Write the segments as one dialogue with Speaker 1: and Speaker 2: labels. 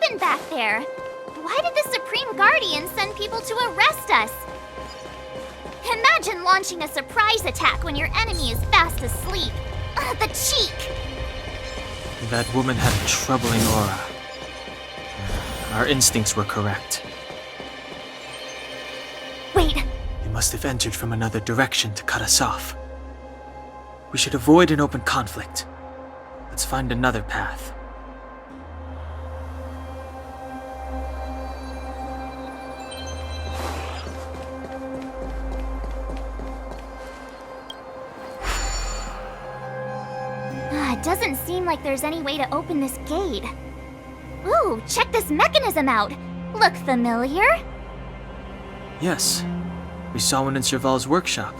Speaker 1: happened back there? Why did the Supreme Guardian send people to arrest us? Imagine launching a surprise attack when your enemy is fast asleep. The cheek!
Speaker 2: That woman had a troubling aura. Our instincts were correct.
Speaker 1: Wait.
Speaker 2: They must have entered from another direction to cut us off. We should avoid an open conflict. Let's find another path.
Speaker 1: It doesn't seem like there's any way to open this gate. Ooh, check this mechanism out! Look familiar?
Speaker 2: Yes, we saw one in Serval's workshop.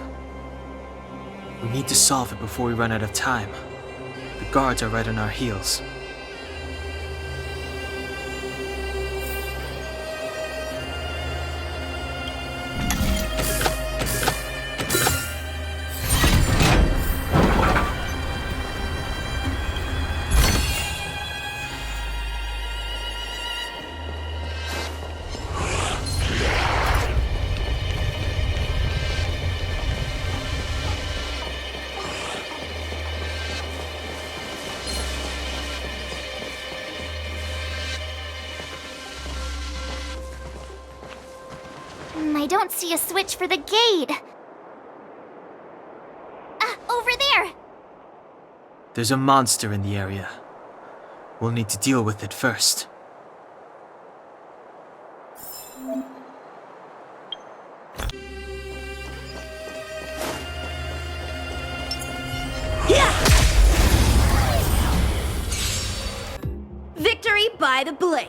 Speaker 2: We need to solve it before we run out of time. The guards are right on our heels.
Speaker 1: I don't see a switch for the gate. Over there!
Speaker 2: There's a monster in the area. We'll need to deal with it first.
Speaker 3: Victory by the blade.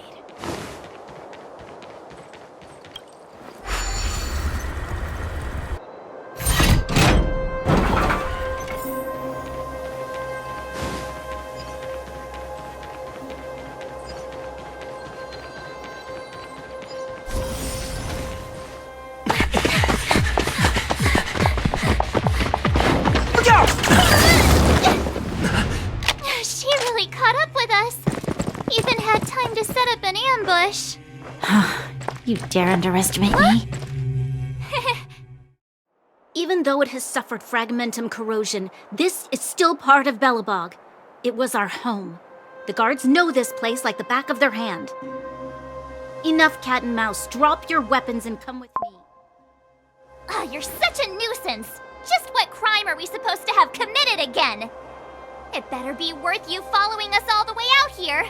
Speaker 1: She really caught up with us. Even had time to set up an ambush.
Speaker 4: You dare underestimate me?
Speaker 3: Even though it has suffered fragmentum corrosion, this is still part of Belobog. It was our home. The guards know this place like the back of their hand. Enough cat and mouse. Drop your weapons and come with me.
Speaker 1: You're such a nuisance. Just what crime are we supposed to have committed again? It better be worth you following us all the way out here.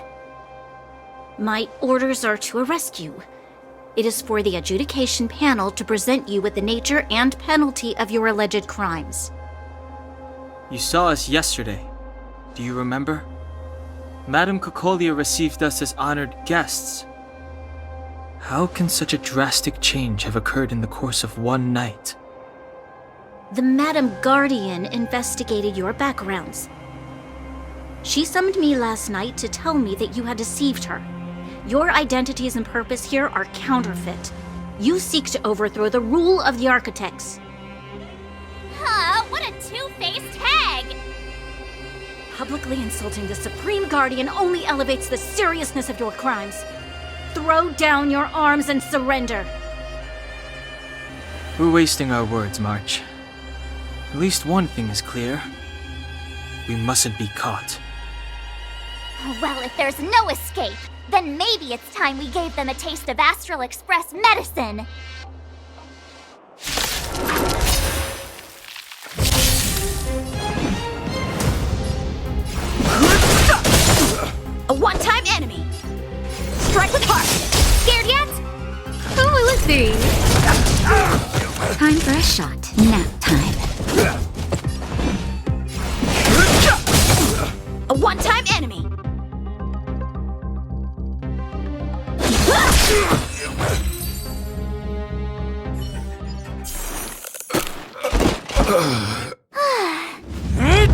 Speaker 3: My orders are to arrest you. It is for the adjudication panel to present you with the nature and penalty of your alleged crimes.
Speaker 2: You saw us yesterday. Do you remember? Madame Cocolia received us as honored guests. How can such a drastic change have occurred in the course of one night?
Speaker 3: The Madam Guardian investigated your backgrounds. She summoned me last night to tell me that you had deceived her. Your identities and purpose here are counterfeit. You seek to overthrow the rule of the architects.
Speaker 1: What a two-faced hag!
Speaker 3: Publicly insulting the Supreme Guardian only elevates the seriousness of your crimes. Throw down your arms and surrender.
Speaker 2: We're wasting our words, March. At least one thing is clear. We mustn't be caught.
Speaker 1: Well, if there's no escape, then maybe it's time we gave them a taste of Astral Express medicine.
Speaker 3: A one-time enemy! Strike with heart! Scared yet?
Speaker 4: Oh, let's see. Time for a shot. Nap time.
Speaker 3: A one-time enemy!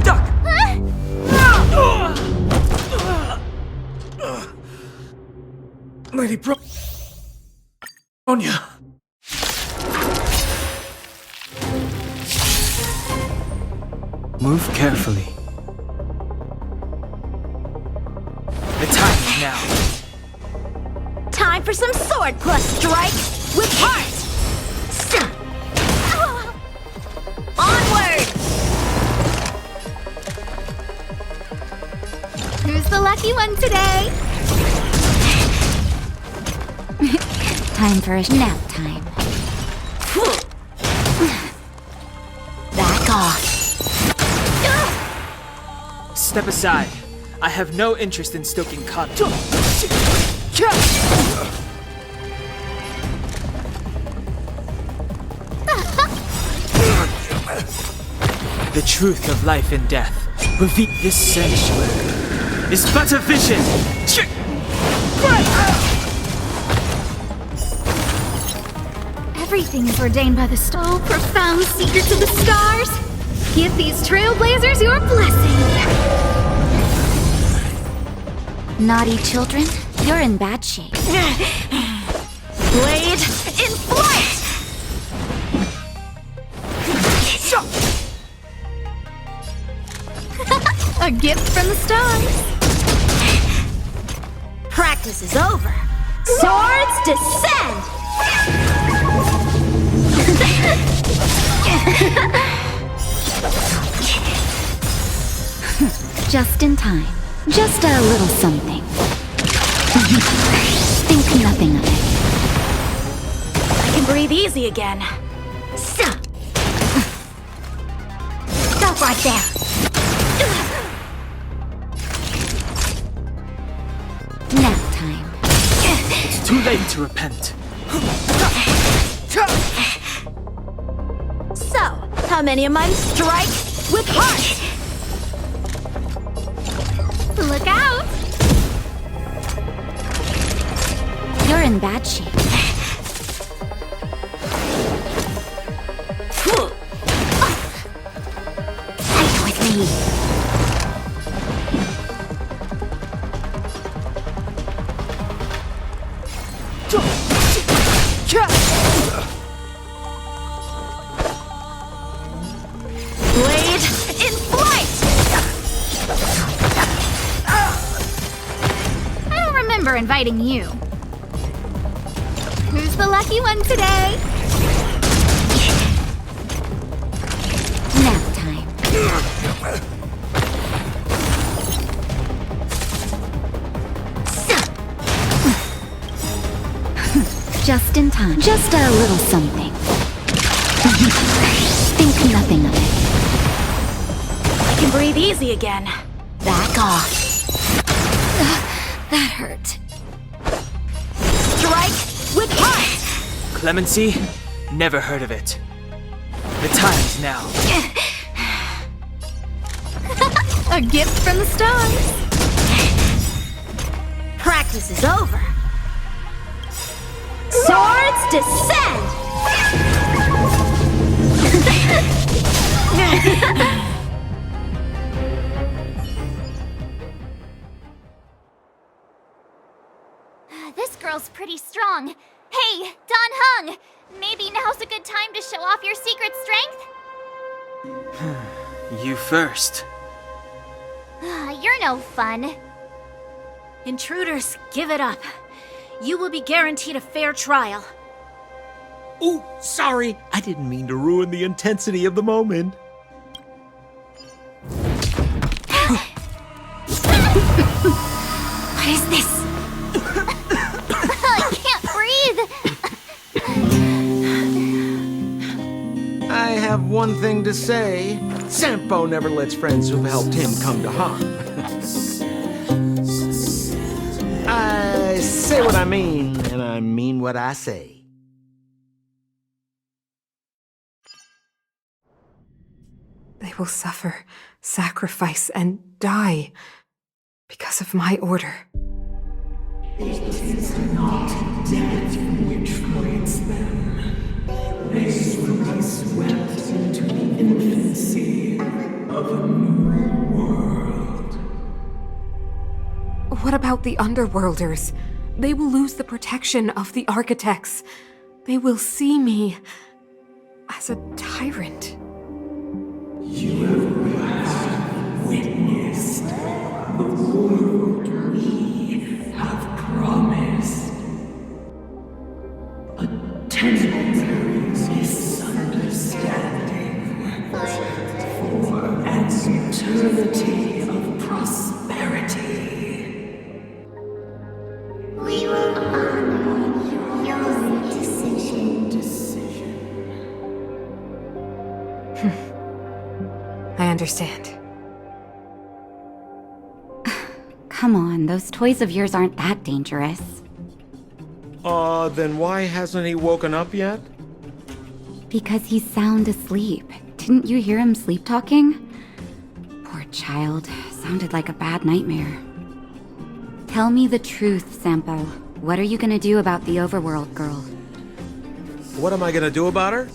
Speaker 2: Duck! Lady Bronya! Move carefully. The time is now.
Speaker 3: for some sword plus strike with heart! Onward!
Speaker 1: Who's the lucky one today?
Speaker 4: Time for a nap time. Back off.
Speaker 2: Step aside. I have no interest in stoking conflict. The truth of life and death. Reveal this sanctuary is but a vision.
Speaker 1: Everything is ordained by the stars. Profound secrets of the stars. Give these trailblazers your blessing.
Speaker 4: Naughty children, you're in bad shape.
Speaker 3: Blade in flight!
Speaker 1: A gift from the stars.
Speaker 3: Practice is over. Swords descend!
Speaker 4: Just in time. Just a little something. Think nothing of it.
Speaker 3: I can breathe easy again. Stop right there.
Speaker 4: Nap time.
Speaker 2: It's too late to repent.
Speaker 3: So, how many of mine strike with heart?
Speaker 1: Look out!
Speaker 4: You're in bad shape. Fight with me.
Speaker 3: Blade in flight!
Speaker 1: I don't remember inviting you. Who's the lucky one today?
Speaker 4: Nap time. Just in time. Just a little something. Think nothing of it.
Speaker 3: I can breathe easy again.
Speaker 4: Back off. That hurt.
Speaker 3: Strike with heart!
Speaker 2: Clemency? Never heard of it. The time's now.
Speaker 1: A gift from the stars.
Speaker 3: Practice is over. Swords descend!
Speaker 1: This girl's pretty strong. Hey, Don Hung! Maybe now's a good time to show off your secret strength?
Speaker 2: You first.
Speaker 1: You're no fun.
Speaker 3: Intruders, give it up. You will be guaranteed a fair trial.
Speaker 5: Ooh, sorry. I didn't mean to ruin the intensity of the moment.
Speaker 3: What is this?
Speaker 1: I can't breathe.
Speaker 5: I have one thing to say. Sampo never lets friends who've helped him come to harm. I say what I mean, and I mean what I say.
Speaker 6: They will suffer, sacrifice, and die because of my order.
Speaker 7: It is not death which waits them. They will be swept into the infancy of a new world.
Speaker 6: What about the Underworlders? They will lose the protection of the Architects. They will see me as a tyrant.
Speaker 7: You have witnessed the world we have promised. eternity of prosperity.
Speaker 8: We will honor your decision.
Speaker 6: I understand.
Speaker 4: Come on, those toys of yours aren't that dangerous.
Speaker 5: Then why hasn't he woken up yet?
Speaker 4: Because he's sound asleep. Didn't you hear him sleep talking? Poor child. Sounded like a bad nightmare. Tell me the truth, Sampo. What are you gonna do about the overworld girl?
Speaker 5: What am I gonna do about her?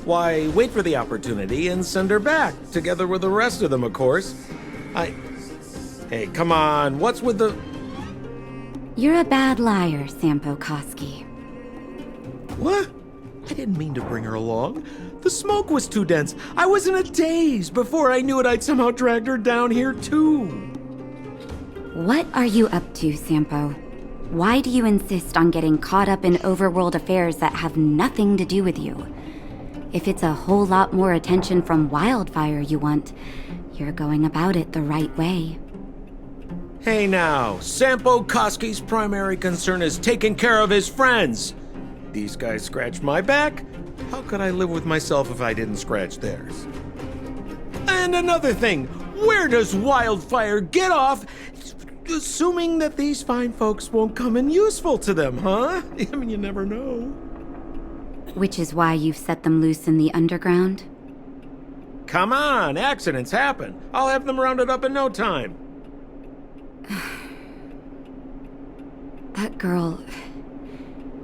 Speaker 5: Why, wait for the opportunity and send her back, together with the rest of them, of course. Hey, come on, what's with the...
Speaker 4: You're a bad liar, Sampo Koski.
Speaker 5: What? I didn't mean to bring her along. The smoke was too dense. I was in a daze. Before I knew it, I'd somehow dragged her down here, too.
Speaker 4: What are you up to, Sampo? Why do you insist on getting caught up in overworld affairs that have nothing to do with you? If it's a whole lot more attention from Wildfire you want, you're going about it the right way.
Speaker 5: Hey now, Sampo Koski's primary concern is taking care of his friends. These guys scratched my back. How could I live with myself if I didn't scratch theirs? And another thing, where does Wildfire get off assuming that these fine folks won't come in useful to them, huh? I mean, you never know.
Speaker 4: Which is why you've set them loose in the underground?
Speaker 5: Come on, accidents happen. I'll have them rounded up in no time.
Speaker 4: That girl...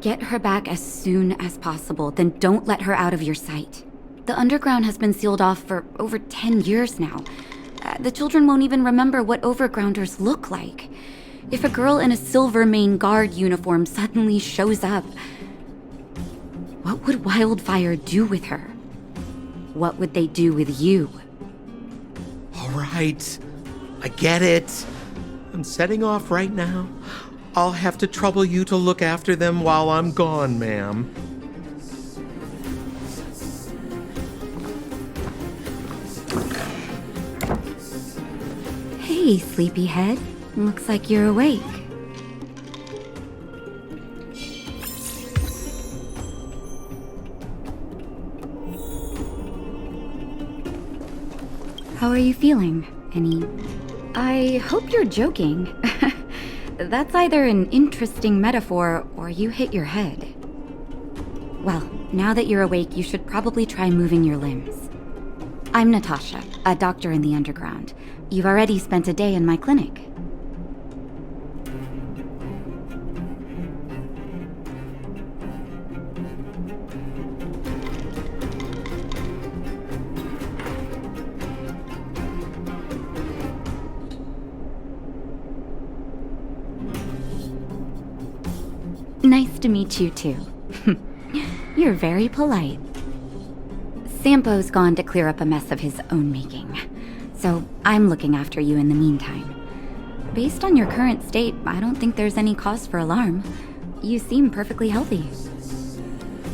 Speaker 4: Get her back as soon as possible, then don't let her out of your sight. The underground has been sealed off for over 10 years now. The children won't even remember what overgrounders look like. If a girl in a Silvermane Guard uniform suddenly shows up, what would Wildfire do with her? What would they do with you?
Speaker 5: All right, I get it. I'm setting off right now. I'll have to trouble you to look after them while I'm gone, ma'am.
Speaker 4: Hey, sleepyhead. Looks like you're awake. How are you feeling? I hope you're joking. That's either an interesting metaphor or you hit your head. Well, now that you're awake, you should probably try moving your limbs. I'm Natasha, a doctor in the underground. You've already spent a day in my clinic. Nice to meet you, too. You're very polite. Sampo's gone to clear up a mess of his own making, so I'm looking after you in the meantime. Based on your current state, I don't think there's any cause for alarm. You seem perfectly healthy.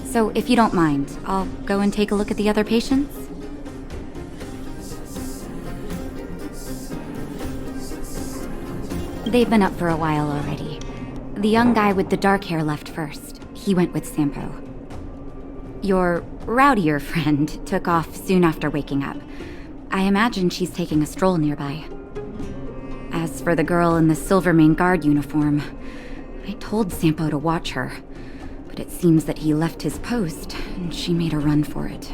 Speaker 4: So if you don't mind, I'll go and take a look at the other patients. They've been up for a while already. The young guy with the dark hair left first. He went with Sampo. Your rowdier friend took off soon after waking up. I imagine she's taking a stroll nearby. As for the girl in the Silvermane Guard uniform, I told Sampo to watch her, but it seems that he left his post and she made a run for it.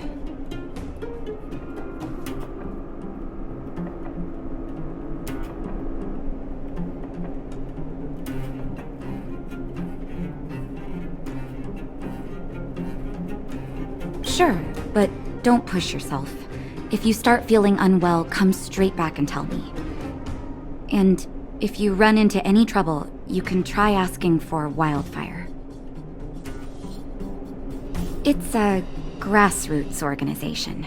Speaker 4: Sure, but don't push yourself. If you start feeling unwell, come straight back and tell me. And if you run into any trouble, you can try asking for Wildfire. It's a grassroots organization.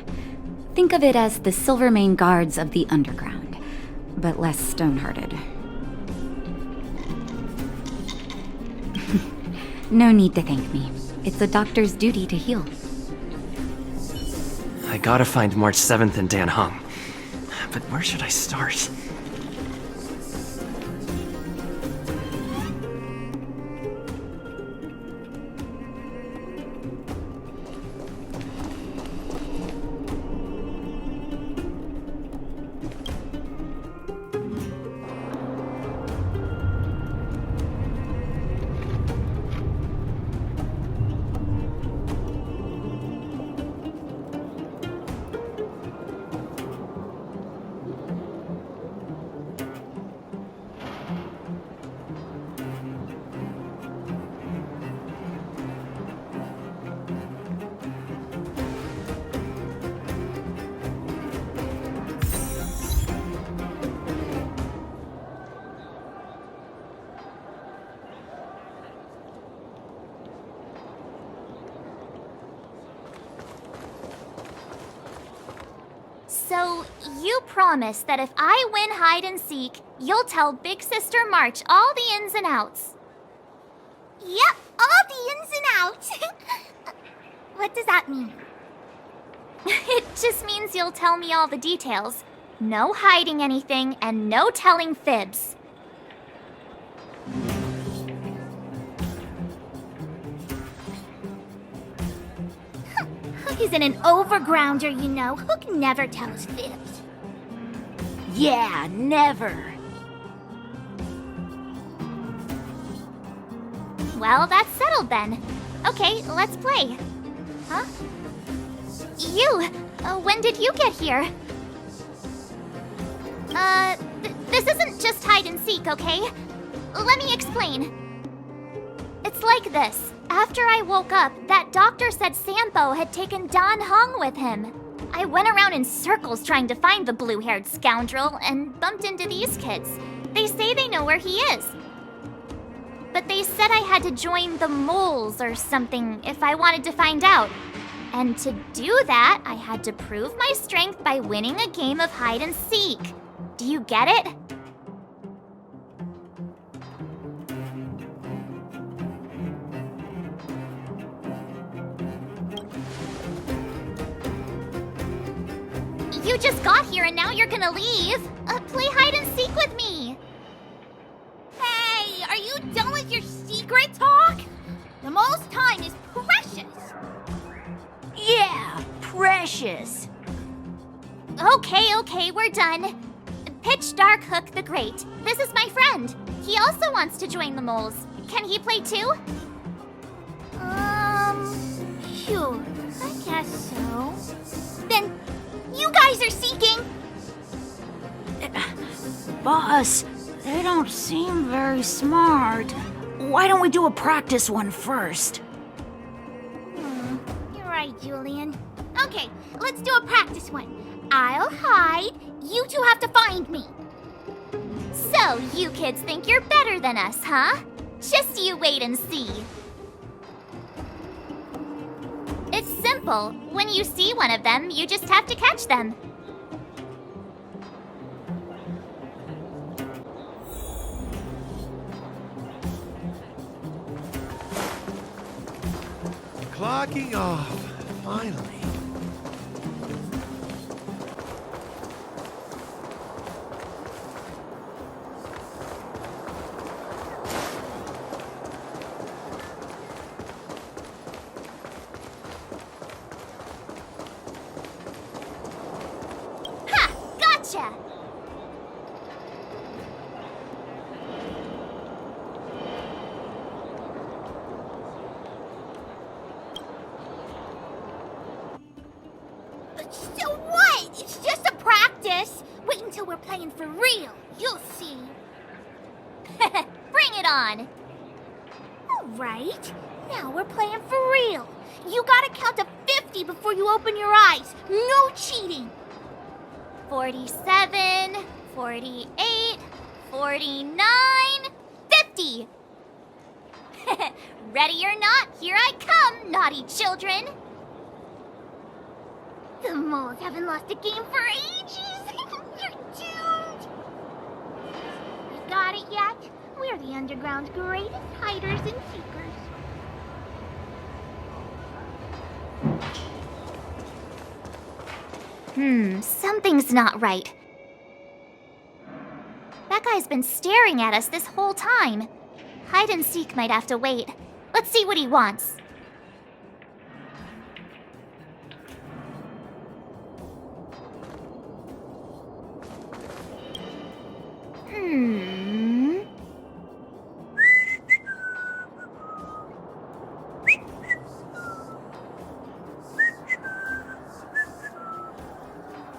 Speaker 4: Think of it as the Silvermane Guards of the Underground, but less stone-hearted. No need to thank me. It's a doctor's duty to heal.
Speaker 9: I gotta find March 7th in Dan Hung. but where should I start?
Speaker 1: So, you promise that if I win hide and seek, you'll tell Big Sister March all the ins and outs.
Speaker 8: Yep, all the ins and outs. What does that mean?
Speaker 1: It just means you'll tell me all the details. No hiding anything and no telling fibs.
Speaker 8: Hook isn't an overgrounder, you know. Hook never tells fibs.
Speaker 3: Yeah, never.
Speaker 1: Well, that's settled then. Okay, let's play. Huh? You! When did you get here? This isn't just hide and seek, okay? Let me explain. It's like this. After I woke up, that doctor said Sampo had taken Don Hong with him. I went around in circles trying to find the blue-haired scoundrel and bumped into these kids. They say they know where he is. But they said I had to join the moles or something if I wanted to find out. And to do that, I had to prove my strength by winning a game of hide and seek. Do you get it? You just got here and now you're gonna leave. Play hide and seek with me.
Speaker 8: Hey, are you done with your secret talk? The most time is precious.
Speaker 3: Yeah, precious.
Speaker 1: Okay, we're done. Pitch Dark Hook the Great. This is my friend. He also wants to join the moles. Can he play too?
Speaker 8: Sure, I guess so. Then, you guys are seeking.
Speaker 3: Boss, they don't seem very smart. Why don't we do a practice one first?
Speaker 8: You're right, Julian. Okay, let's do a practice one. I'll hide. You two have to find me.
Speaker 1: So, you kids think you're better than us, huh? Just you wait and see. It's simple. When you see one of them, you just have to catch them.
Speaker 5: Clocking off, finally.
Speaker 1: Ha! Gotcha!
Speaker 8: So what? It's just a practice. Wait until we're playing for real. You'll see.
Speaker 1: Bring it on!
Speaker 8: All right. Now we're playing for real. You gotta count to 50 before you open your eyes. No cheating.
Speaker 1: 47, 48, 49, 50! Ready or not, here I come, naughty children!
Speaker 8: The moles haven't lost a game for ages. You're doomed. You got it yet? We're the underground's greatest hiders and seekers.
Speaker 1: Something's not right. That guy's been staring at us this whole time. Hide and seek might have to wait. Let's see what he wants.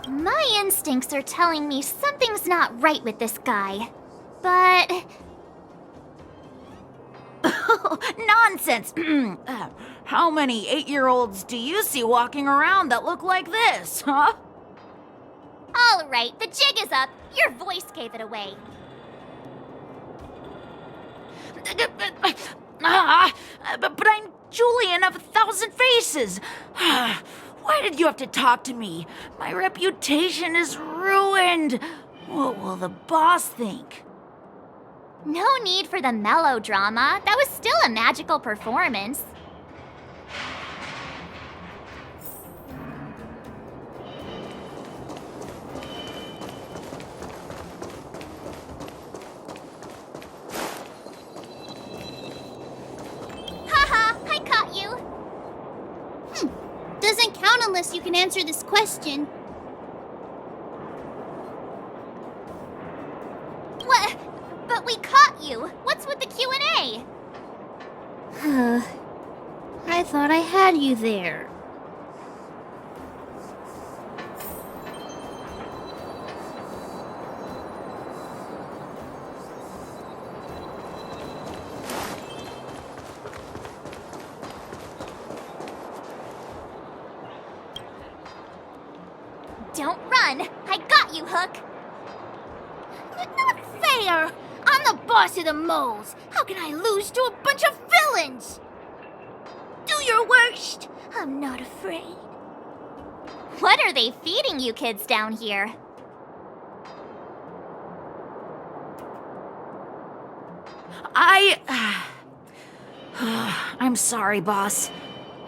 Speaker 1: My instincts are telling me something's not right with this guy. But...
Speaker 9: Nonsense! How many 8-year-olds do you see walking around that look like this, huh?
Speaker 1: all right, the jig is up. Your voice gave it away.
Speaker 9: But I'm Julian of 1,000 Faces. Why did you have to talk to me? My reputation is ruined. What will the boss think?
Speaker 1: No need for the melodrama. That was still a magical performance. Haha, I caught you.
Speaker 8: Doesn't count unless you can answer this question.
Speaker 1: What? But we caught you. What's with the Q&A?
Speaker 8: I thought I had you there.
Speaker 1: Don't run. I got you, Hook.
Speaker 8: Not fair! I'm the boss of the moles. How can I lose to a bunch of villains? Do your worst. I'm not afraid.
Speaker 1: What are they feeding you kids down here?
Speaker 9: I'm sorry, boss.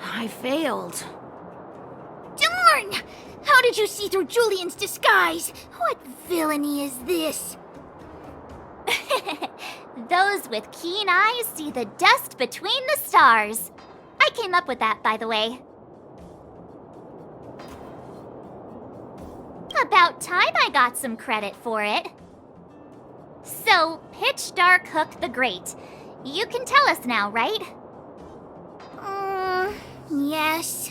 Speaker 9: I failed.
Speaker 8: Darn! How did you see through Julian's disguise? What villainy is this?
Speaker 1: Those with keen eyes see the dust between the stars. I came up with that, by the way. About time I got some credit for it. So, Pitch Dark Hook the Great. You can tell us now, right?
Speaker 8: Yes.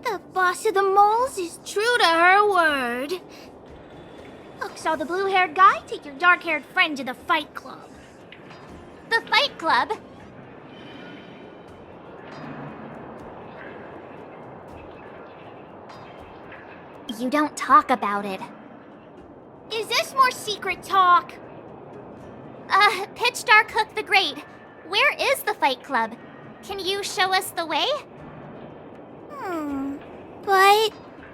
Speaker 8: The boss of the moles is true to her word. Hook saw the blue-haired guy take your dark-haired friend to the fight club.
Speaker 1: The Fight Club? You don't talk about it.
Speaker 8: Is this more secret talk?
Speaker 1: Pitch Dark Hook the Great. Where is the Fight Club? Can you show us the way?
Speaker 8: But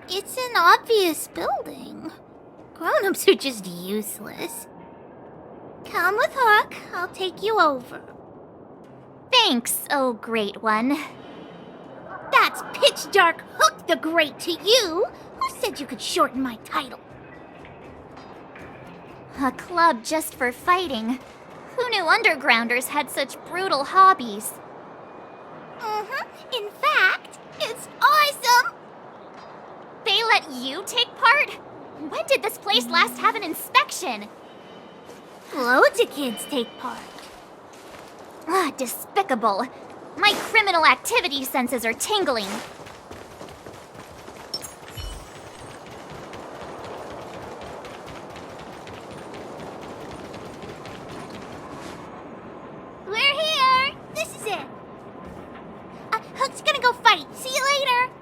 Speaker 8: it's an obvious building. Grown-ups are just useless. Come with Hook. I'll take you over.
Speaker 1: Thanks, oh great one.
Speaker 8: That's Pitch Dark Hook the Great to you. Who said you could shorten my title?
Speaker 1: A club just for fighting. Who knew undergrounders had such brutal hobbies?
Speaker 8: In fact, it's awesome.
Speaker 1: They let you take part? When did this place last have an inspection?
Speaker 8: Loads of kids take part.
Speaker 1: Despicable. My criminal activity senses are tingling.
Speaker 8: We're here. This is it. Hook's gonna go fight. See you later.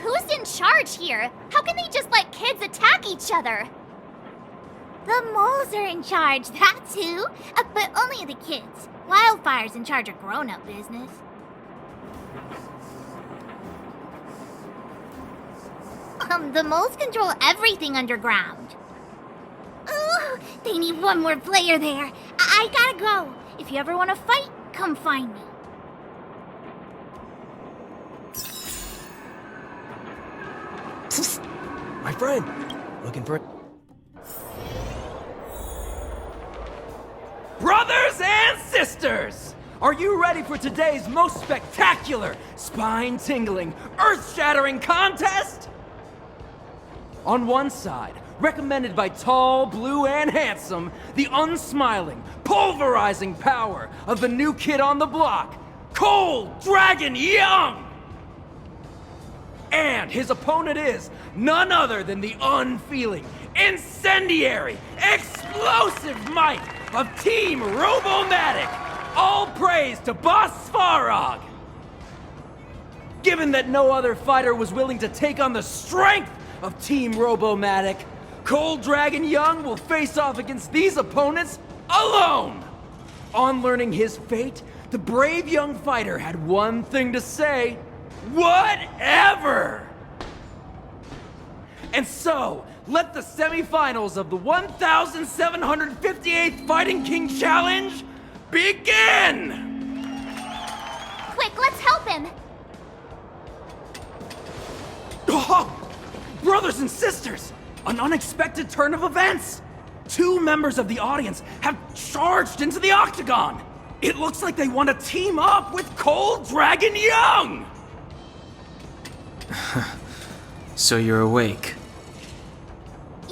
Speaker 1: Who's in charge here? How can they just let kids attack each other?
Speaker 8: The moles are in charge, that's who. But only the kids. Wildfire's in charge of grown-up business. The moles control everything underground. Ooh, they need one more player there. I gotta go. If you ever want to fight, come find me.
Speaker 10: My friend, looking for... sisters! Are you ready for today's most spectacular, spine-tingling, earth-shattering contest? On one side, recommended by tall, blue, and handsome, the unsmiling, pulverizing power of the new kid on the block, Cold Dragon Young! And his opponent is none other than the unfeeling, incendiary, explosive might of Team Robomatic! All praise to Boss Svarog! Given that no other fighter was willing to take on the strength of Team Robomatic, Cold Dragon Young will face off against these opponents alone! On learning his fate, the brave young fighter had one thing to say: whatever! And so, let the semifinals of the 1758th Fighting King Challenge begin!
Speaker 1: Quick, let's help him!
Speaker 10: Oh, brothers and sisters, an unexpected turn of events! Two members of the audience have charged into the octagon! It looks like they want to team up with Cold Dragon Young!
Speaker 2: So you're awake.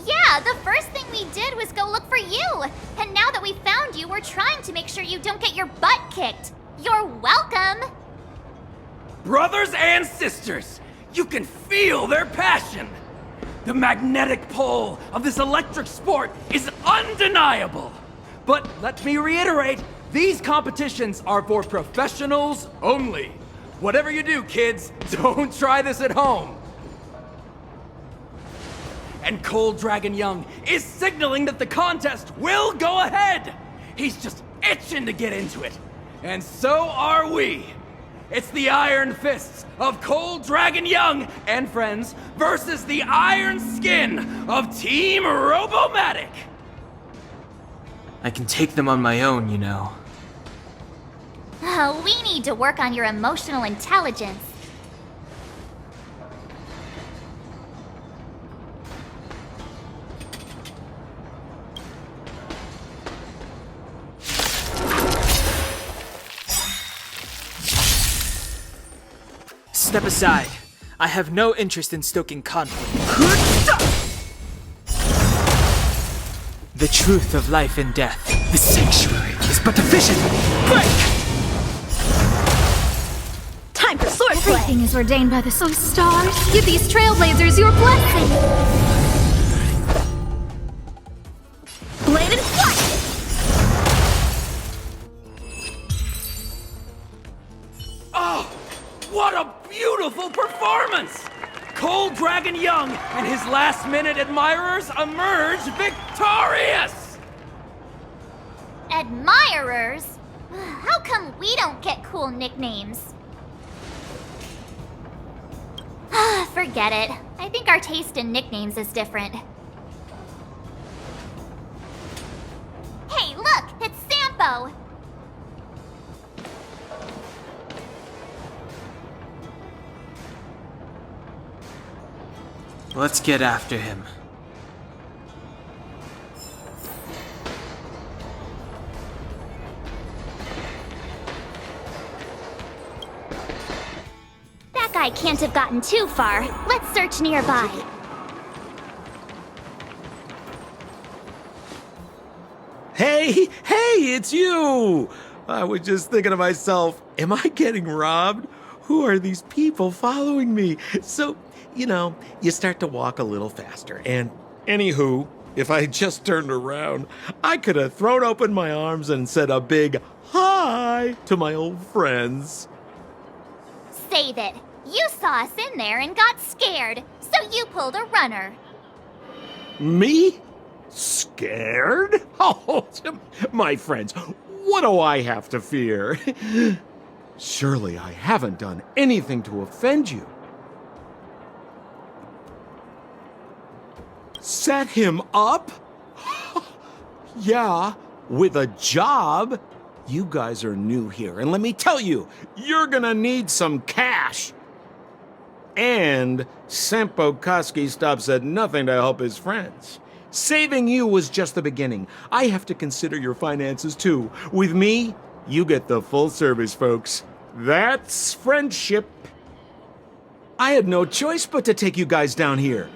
Speaker 1: Yeah, the first thing we did was go look for you! And now that we found you, we're trying to make sure you don't get your butt kicked! You're welcome!
Speaker 10: Brothers and sisters, you can feel their passion! The magnetic pull of this electric sport is undeniable! But let me reiterate, these competitions are for professionals only. Whatever you do, kids, don't try this at home. And Cold Dragon Young is signaling that the contest will go ahead! He's just itching to get into it. And so are we! It's the Iron Fists of Cold Dragon Young and friends versus the Iron Skin of Team Robomatic!
Speaker 2: I can take them on my own, you know.
Speaker 1: Oh, we need to work on your emotional intelligence.
Speaker 2: Step aside. I have no interest in stoking conflict. The truth of life and death. The sanctuary is but a vision. Break!
Speaker 3: Time for swordplay!
Speaker 8: Everything is ordained by the stars. Give these trailblazers your blessing.
Speaker 3: Blade and flight!
Speaker 10: Oh, what a beautiful performance! Cold Dragon Young and his last-minute admirers emerge victorious!
Speaker 1: Admirers? How come we don't get cool nicknames? Forget it. I think our taste in nicknames is different. Hey, look! It's Sampo!
Speaker 2: Let's get after him.
Speaker 1: That guy can't have gotten too far. Let's search nearby.
Speaker 5: Hey, it's you! I was just thinking to myself, am I getting robbed? Who are these people following me? So, you start to walk a little faster. And anywho, if I had just turned around, I could have thrown open my arms and said a big hi to my old friends.
Speaker 1: Save it. You saw us in there and got scared, so you pulled a runner.
Speaker 5: Me? Scared? Oh, my friends, what do I have to fear? Surely I haven't done anything to offend you. Set him up? Yeah, with a job. You guys are new here, and let me tell you, you're gonna need some cash. And Sampo Koski stops at nothing to help his friends. Saving you was just the beginning. I have to consider your finances too. With me, You get the full service, folks. That's friendship. I had no choice but to take you guys down here.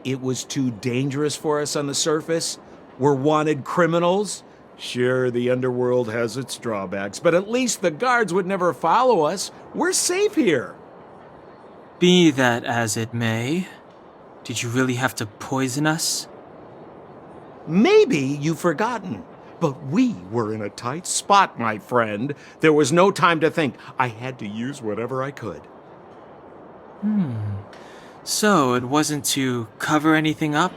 Speaker 5: It was too dangerous for us on the surface. We're wanted criminals. Sure, the underworld has its drawbacks, but at least the guards would never follow us. We're safe here.
Speaker 2: Be that as it may, did you really have to poison us?
Speaker 5: Maybe you've forgotten, but we were in a tight spot, my friend. There was no time to think. I had to use whatever I could.
Speaker 2: So it wasn't to cover anything up?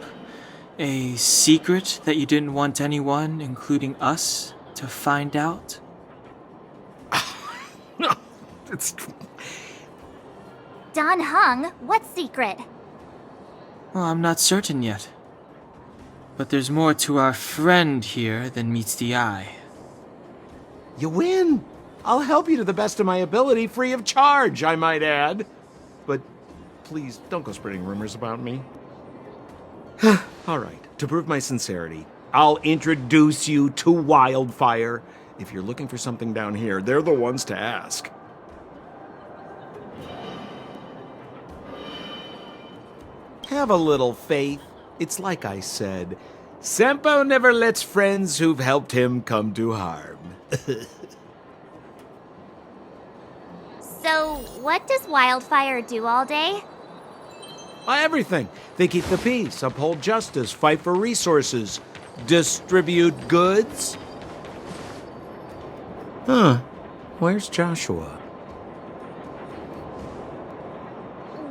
Speaker 2: A secret that you didn't want anyone, including us, to find out?
Speaker 5: No, it's...
Speaker 1: Don Hung, what secret?
Speaker 2: Well, I'm not certain yet. But there's more to our friend here than meets the eye.
Speaker 5: You win. I'll help you to the best of my ability, free of charge, I might add. But please, don't go spreading rumors about me. All right, to prove my sincerity, I'll introduce you to Wildfire. If you're looking for something down here, they're the ones to ask. Have a little faith. It's like I said, Sampo never lets friends who've helped him come to harm.
Speaker 1: So, what does Wildfire do all day?
Speaker 5: Everything. They keep the peace, uphold justice, fight for resources, distribute goods. Where's Joshua?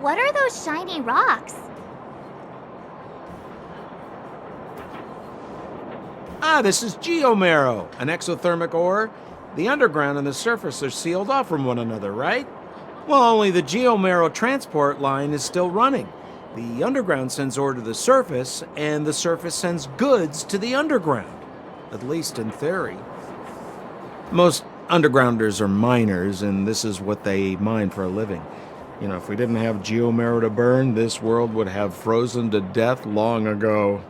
Speaker 1: What are those shiny rocks?
Speaker 5: This is geomarrow, an exothermic ore. The underground and the surface are sealed off from one another, right? Well, only the geomarrow transport line is still running. The underground sends ore to the surface, and the surface sends goods to the underground. At least in theory. Most undergrounders are miners, and this is what they mine for a living. You know, if we didn't have geomarrow to burn, this world would have frozen to death long ago.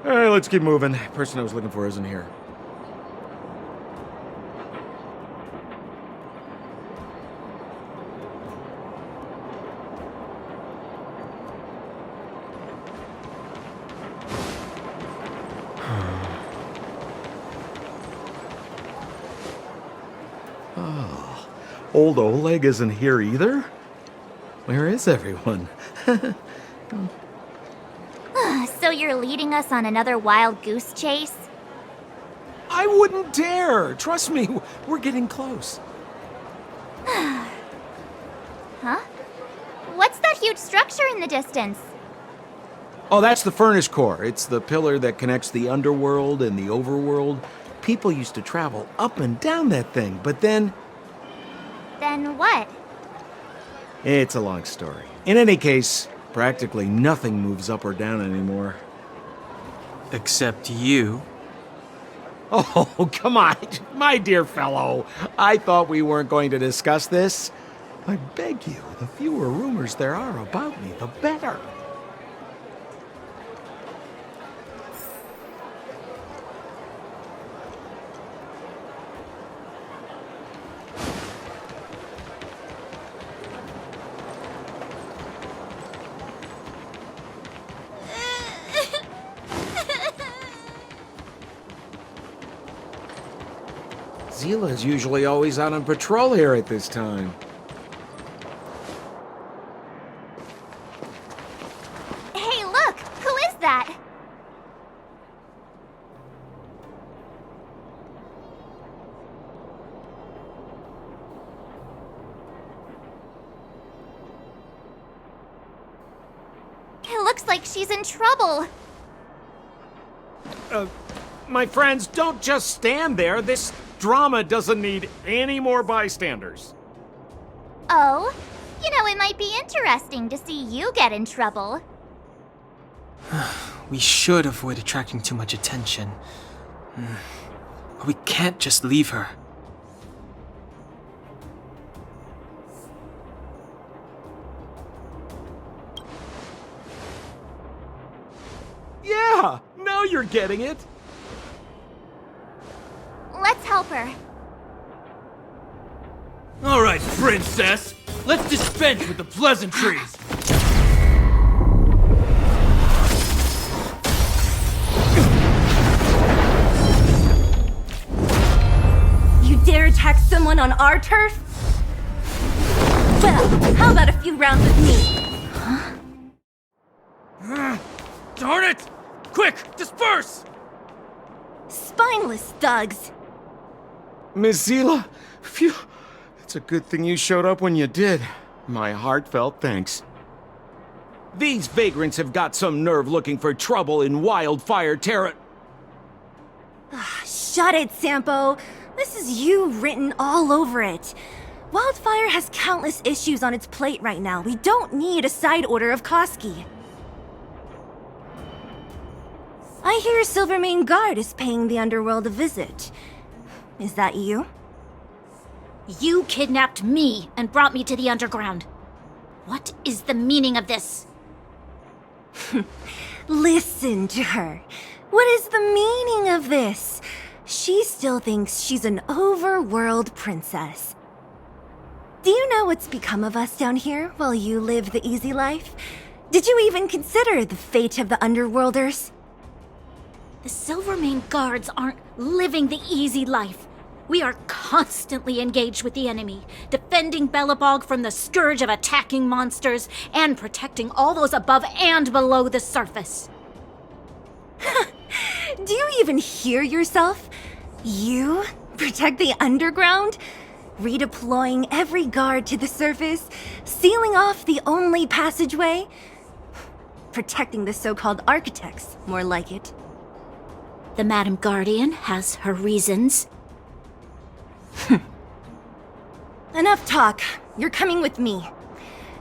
Speaker 5: All right, let's keep moving. The person I was looking for isn't here. Old Oleg isn't here either? Where is everyone?
Speaker 1: So you're leading us on another wild goose chase?
Speaker 5: I wouldn't dare! Trust me, we're getting close.
Speaker 1: Huh? What's that huge structure in the distance?
Speaker 5: Oh, that's the furnace core. It's the pillar that connects the underworld and the overworld. People used to travel up and down that thing, but then...
Speaker 1: Then what?
Speaker 5: It's a long story. In any case, practically nothing moves up or down anymore.
Speaker 2: Except you.
Speaker 5: Oh, come on, my dear fellow. I thought we weren't going to discuss this. I beg you, the fewer rumors there are about me, the better. Zila's usually always out on patrol here at this time.
Speaker 1: Hey, look! Who is that? It looks like she's in trouble.
Speaker 5: My friends, don't just stand there. This drama doesn't need any more bystanders.
Speaker 1: Oh? You know, it might be interesting to see you get in trouble.
Speaker 2: We should avoid attracting too much attention. We can't just leave her.
Speaker 5: Yeah, now you're getting it.
Speaker 1: Let's help her.
Speaker 10: All right, princess. Let's dispense with the pleasantries.
Speaker 11: You dare attack someone on our turf? Well, how about a few rounds with me?
Speaker 10: Darn it! Quick, disperse!
Speaker 11: Spineless thugs.
Speaker 5: Mizila, phew. It's a good thing you showed up when you did. My heartfelt thanks. These vagrants have got some nerve looking for trouble in Wildfire Terra.
Speaker 11: Shut it, Sampo. This is you written all over it. Wildfire has countless issues on its plate right now. We don't need a side order of Koski. I hear Silvermane Guard is paying the underworld a visit. Is that you?
Speaker 3: You kidnapped me and brought me to the underground. What is the meaning of this?
Speaker 11: Listen to her. What is the meaning of this? She still thinks she's an overworld princess. Do you know what's become of us down here while you live the easy life? Did you even consider the fate of the underworlders?
Speaker 3: The Silvermane Guards aren't living the easy life. We are constantly engaged with the enemy, defending Belobog from the scourge of attacking monsters and protecting all those above and below the surface.
Speaker 11: Do you even hear yourself? You protect the underground? Redeploying every guard to the surface? Sealing off the only passageway? Protecting the so-called architects, more like it.
Speaker 3: The Madam Guardian has her reasons.
Speaker 11: Enough talk. You're coming with me.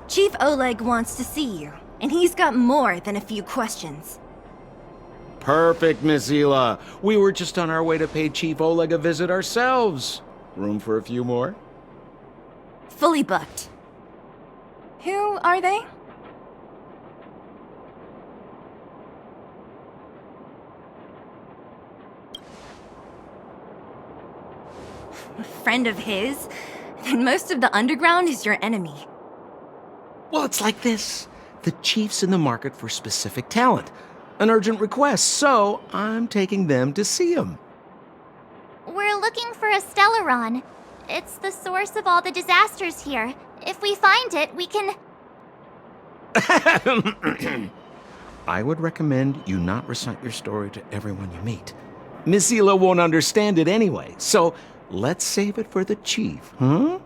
Speaker 11: Chief Oleg wants to see you, and he's got more than a few questions.
Speaker 5: Perfect, Mizila. We were just on our way to pay Chief Oleg a visit ourselves. Room for a few more?
Speaker 11: Fully booked. Who are they? A friend of his? Then most of the underground is your enemy.
Speaker 5: Well, it's like this. The chief's in the market for specific talent. An urgent request, so I'm taking them to see him.
Speaker 1: We're looking for a Stellaron. It's the source of all the disasters here. If we find it, we can...
Speaker 5: I would recommend you not recite your story to everyone you meet. Mizila won't understand it anyway, so let's save it for the chief, huh?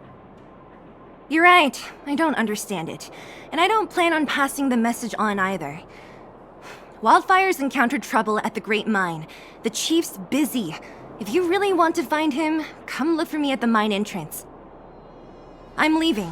Speaker 11: You're right. I don't understand it. And I don't plan on passing the message on either. Wildfire's encountered trouble at the Great Mine. The chief's busy. If you really want to find him, come look for me at the mine entrance. I'm leaving.